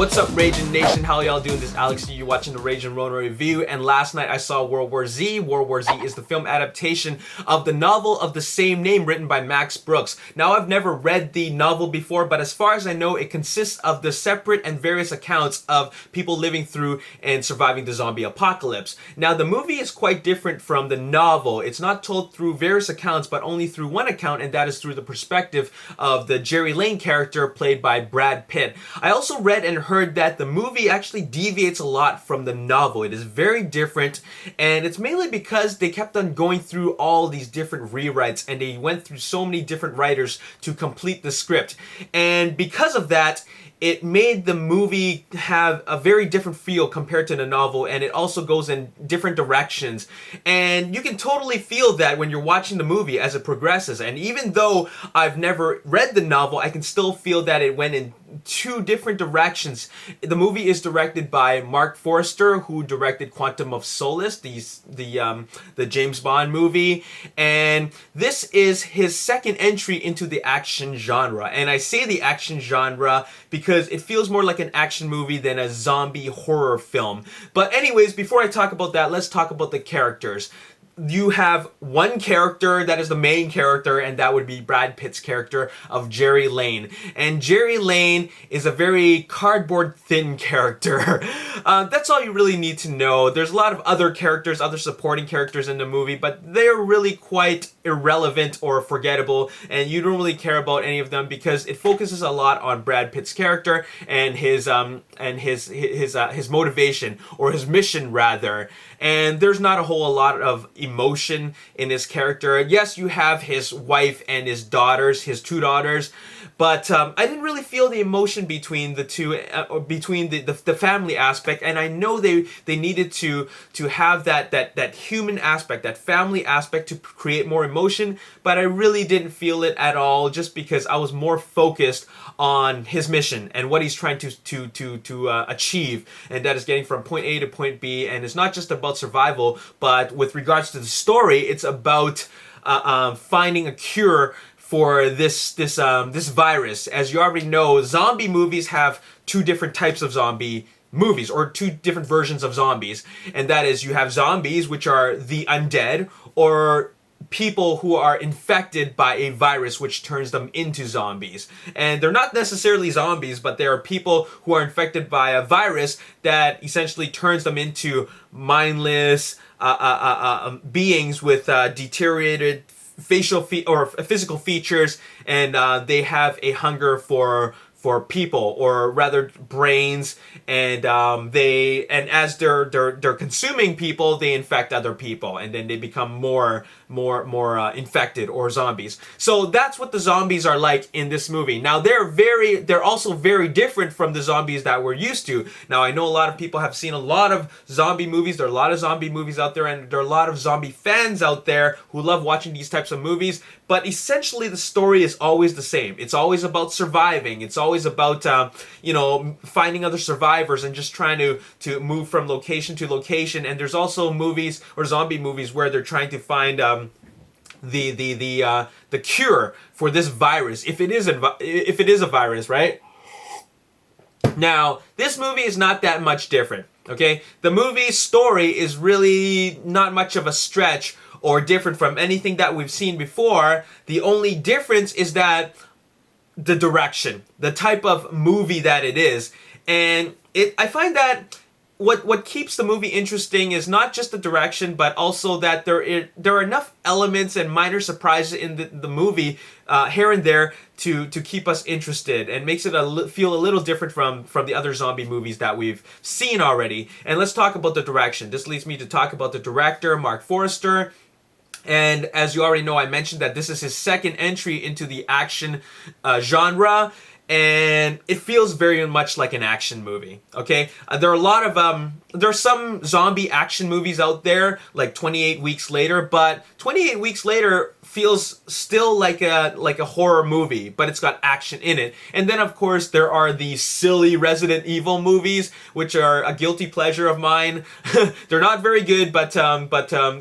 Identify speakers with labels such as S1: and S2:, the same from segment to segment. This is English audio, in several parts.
S1: What's up, Ragin Nation? How y'all doing? This is Alex. You're watching the Ragin Ronin review, and last night I saw World War Z. World War Z is the film adaptation of the novel of the same name written by Max Brooks. Now, I've never read the novel before, but as far as I know, it consists of the separate and various accounts of people living through and surviving the zombie apocalypse. Now, the movie is quite different from the novel. It's not told through various accounts, but only through one account, and that is through the perspective of the Jerry Lane character played by Brad Pitt. I also read and heard that the movie actually deviates a lot from the novel. It is very different, and it's mainly because they kept on going through all these different rewrites, and they went through so many different writers to complete the script. And because of that, it made the movie have a very different feel compared to the novel, and it also goes in different directions. And you can totally feel that when you're watching the movie as it progresses. And even though I've never read the novel, I can still feel that it went in two different directions. The movie is directed by Mark Forster, who directed Quantum of Solace, the James Bond movie, and this is his second entry into the action genre. And I say the action genre because it feels more like an action movie than a zombie horror film. But anyways, before I talk about that, let's talk about the characters. You have one character that is the main character, and that would be Brad Pitt's character of Jerry Lane. And Jerry Lane is a very cardboard thin character. That's all you really need to know. There's a lot of other characters, other supporting characters in the movie, but they're really quite irrelevant or forgettable, and you don't really care about any of them because it focuses a lot on Brad Pitt's character and his motivation, or his mission rather. And there's not a whole lot of emotion in his character. Yes, you have his wife and his daughters, his two daughters, but I didn't really feel the emotion between the two, or between the family aspect. And I know they needed to have that human aspect, that family aspect, to create more emotion, but I really didn't feel it at all, just because I was more focused on his mission and what he's trying to achieve, and that is getting from point A to point B. And it's not just about survival, but with regards to the story, it's about finding a cure for this virus. As you already know, zombie movies have two different types of zombie movies, or two different versions of zombies, and that is, you have zombies, which are the undead, or people who are infected by a virus which turns them into zombies. And they're not necessarily zombies, but they are people who are infected by a virus that essentially turns them into mindless beings with deteriorated physical features, and they have a hunger for people, or rather brains, and as they're consuming people, they infect other people, and then they become more infected, or zombies. So that's what the zombies are like in this movie. Now, they're also very different from the zombies that we're used to. Now, I know a lot of people have seen a lot of zombie movies. There are a lot of zombie movies out there, and there are a lot of zombie fans out there who love watching these types of movies. But essentially, the story is always the same. It's always about surviving. It's always about finding other survivors and just trying to move from location to location. And there's also movies, or zombie movies, where they're trying to find the cure for this virus, if it is a virus, right? Now, this movie is not that much different. Okay, the movie's story is really not much of a stretch or different from anything that we've seen before. The only difference is that the direction, the type of movie that it is. And I find that what keeps the movie interesting is not just the direction, but also that there are enough elements and minor surprises in the movie here and there to keep us interested, and makes it feel a little different from the other zombie movies that we've seen already. And let's talk about the direction. This leads me to talk about the director, Mark Forster. And as you already know, I mentioned that this is his second entry into the action genre, and it feels very much like an action movie. Okay, there are some zombie action movies out there, like 28 Weeks Later, but 28 Weeks Later feels still like a horror movie, but it's got action in it. And then, of course, there are the silly Resident Evil movies, which are a guilty pleasure of mine. They're not very good, but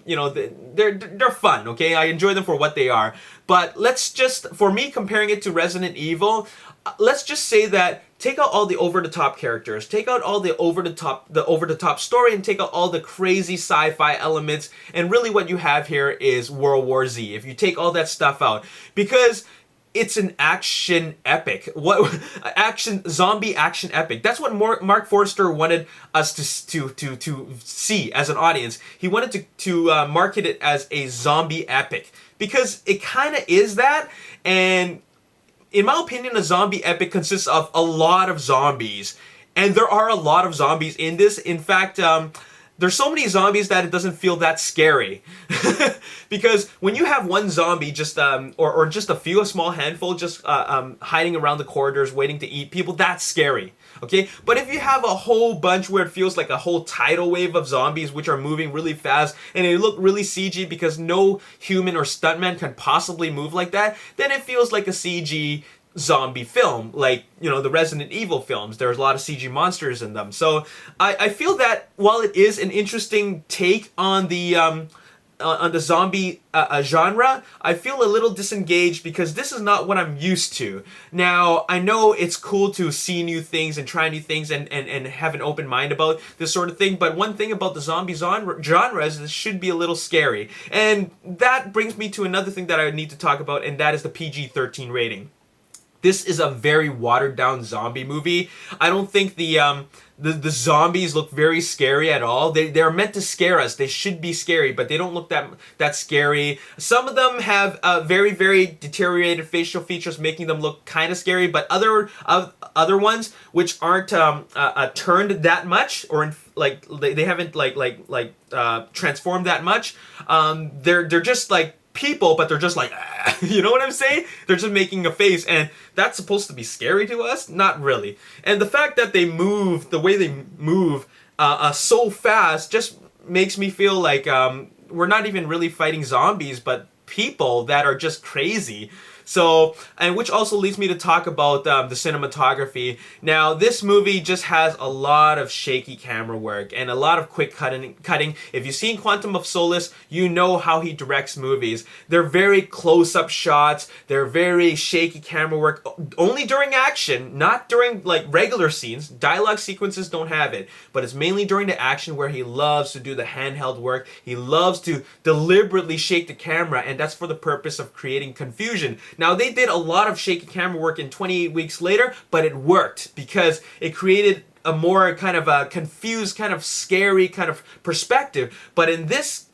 S1: you know, they're fun. Okay, I enjoy them for what they are. But let's just, for me, comparing it to Resident Evil, let's just say that take out all the over-the-top characters, take out all the over-the-top story, and take out all the crazy sci-fi elements, and really what you have here is World War Z. If you take all that stuff out, because it's an action epic. Zombie action epic. That's what Mark Forster wanted us to see as an audience. He wanted to market it as a zombie epic, because it kind of is that. And in my opinion, a zombie epic consists of a lot of zombies. And there are a lot of zombies in this. In fact, there's so many zombies that it doesn't feel that scary. Because when you have one zombie just or just a small handful just hiding around the corridors waiting to eat people, that's scary. Okay, but if you have a whole bunch where it feels like a whole tidal wave of zombies which are moving really fast and they look really CG because no human or stuntman can possibly move like that, then it feels like a CG zombie film, like, you know, the Resident Evil films. There's a lot of CG monsters in them. So I feel that while it is an interesting take on the zombie genre, I feel a little disengaged because this is not what I'm used to. Now, I know it's cool to see new things and try new things and have an open mind about this sort of thing, but one thing about the zombie genre is it should be a little scary. And that brings me to another thing that I need to talk about, and that is the PG-13 rating. This is a very watered down zombie movie. I don't think the zombies look very scary at all. They're meant to scare us. They should be scary, but they don't look that scary. Some of them have very, very deteriorated facial features, making them look kind of scary. But other ones which aren't turned that much, or they haven't transformed that much. They're just like people, but they're just like, you know what I'm saying? They're just making a face, and that's supposed to be scary to us? Not really. And the fact that they move, the way they move so fast, just makes me feel like we're not even really fighting zombies, but people that are just crazy. So, and which also leads me to talk about the cinematography. Now, this movie just has a lot of shaky camera work and a lot of quick cutting. If you've seen Quantum of Solace, you know how he directs movies. They're very close-up shots. They're very shaky camera work. Only during action, not during like regular scenes. Dialogue sequences don't have it, but it's mainly during the action where he loves to do the handheld work. He loves to deliberately shake the camera, and that's for the purpose of creating confusion. Now, they did a lot of shaky camera work in 28 Weeks Later, but it worked because it created a more kind of a confused, kind of scary kind of perspective. But in this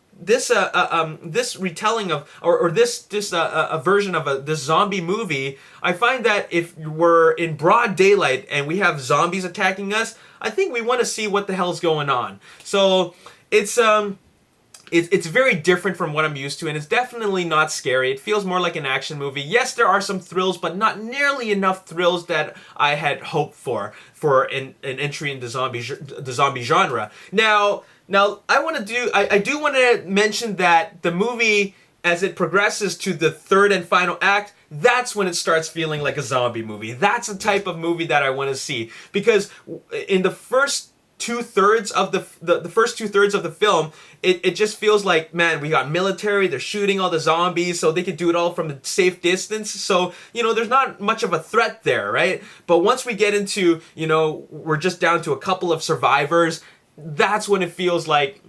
S1: retelling of, or this version of this zombie movie, I find that if we're in broad daylight and we have zombies attacking us, I think we want to see what the hell's going on. So it's very different from what I'm used to, and it's definitely not scary. It feels more like an action movie. Yes, there are some thrills, but not nearly enough thrills that I had hoped for an entry in the zombie genre. Now I do want to mention that the movie, as it progresses to the third and final act, that's when it starts feeling like a zombie movie. That's the type of movie that I want to see, because in the first two-thirds of the first two-thirds of the film, it just feels like, man, we got military, they're shooting all the zombies so they could do it all from a safe distance, so, you know, there's not much of a threat there, right? But once we get into, you know, we're just down to a couple of survivors, that's when it feels like,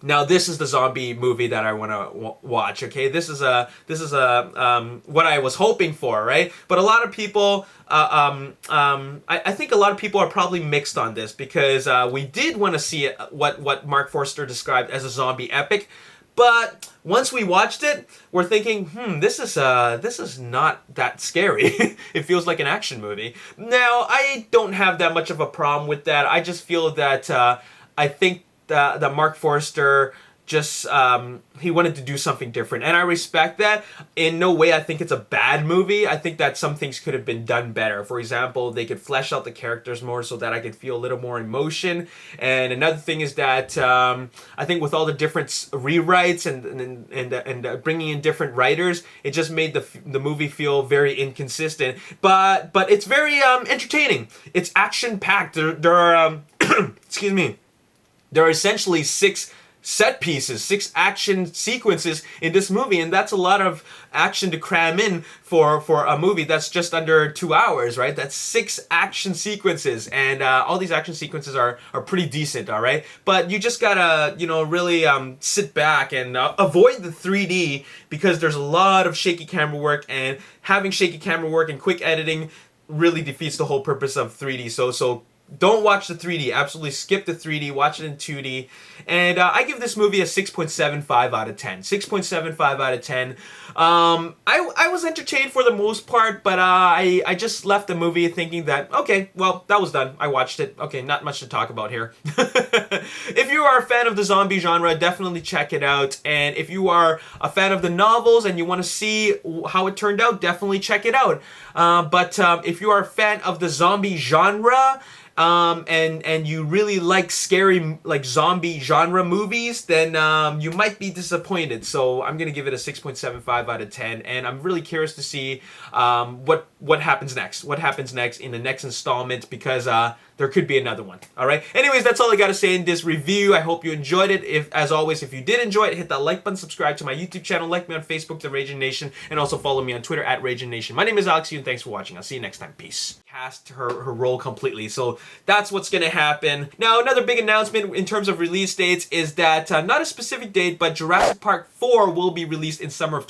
S1: now this is the zombie movie that I want to watch. Okay, this is what I was hoping for, right? But a lot of people, I think a lot of people are probably mixed on this, because we did want to see what Mark Forster described as a zombie epic, but once we watched it, we're thinking, this is not that scary. It feels like an action movie. Now, I don't have that much of a problem with that. I just feel that I think that Mark Forster just he wanted to do something different, and I respect that. In no way I think it's a bad movie. I think that some things could have been done better. For example, they could flesh out the characters more so that I could feel a little more emotion. And another thing is that I think with all the different rewrites and bringing in different writers, it just made the movie feel very inconsistent. But it's very entertaining. It's action packed. There are excuse me. There are essentially six set pieces, 6 action sequences in this movie, and that's a lot of action to cram in for a movie that's just under 2 hours, right? That's 6 action sequences, and all these action sequences are pretty decent, all right? But you just gotta, you know, really sit back and avoid the 3D, because there's a lot of shaky camera work, and having shaky camera work and quick editing really defeats the whole purpose of 3D. So don't watch the 3D. Absolutely skip the 3D. Watch it in 2D. And I give this movie a 6.75 out of 10. 6.75 out of 10. I was entertained for the most part, but I just left the movie thinking that, okay, well, that was done. I watched it. Okay, not much to talk about here. If you are a fan of the zombie genre, definitely check it out. And if you are a fan of the novels and you want to see how it turned out, definitely check it out. But if you are a fan of the zombie genre, and you really like scary, like zombie genre movies, then you might be disappointed. So I'm gonna give it a 6.75 out of 10, and I'm really curious to see what happens next. What happens next in the next installment, because there could be another one. All right. Anyways, that's all I got to say in this review. I hope you enjoyed it. As always, if you did enjoy it, hit that like button, subscribe to my YouTube channel, like me on Facebook, The Ragin Nation, and also follow me on Twitter at Ragin Nation. My name is Alex, and thanks for watching. I'll see you next time. Peace. Cast her role completely. So that's what's going to happen. Now, another big announcement in terms of release dates is that not a specific date, but Jurassic Park 4 will be released in summer of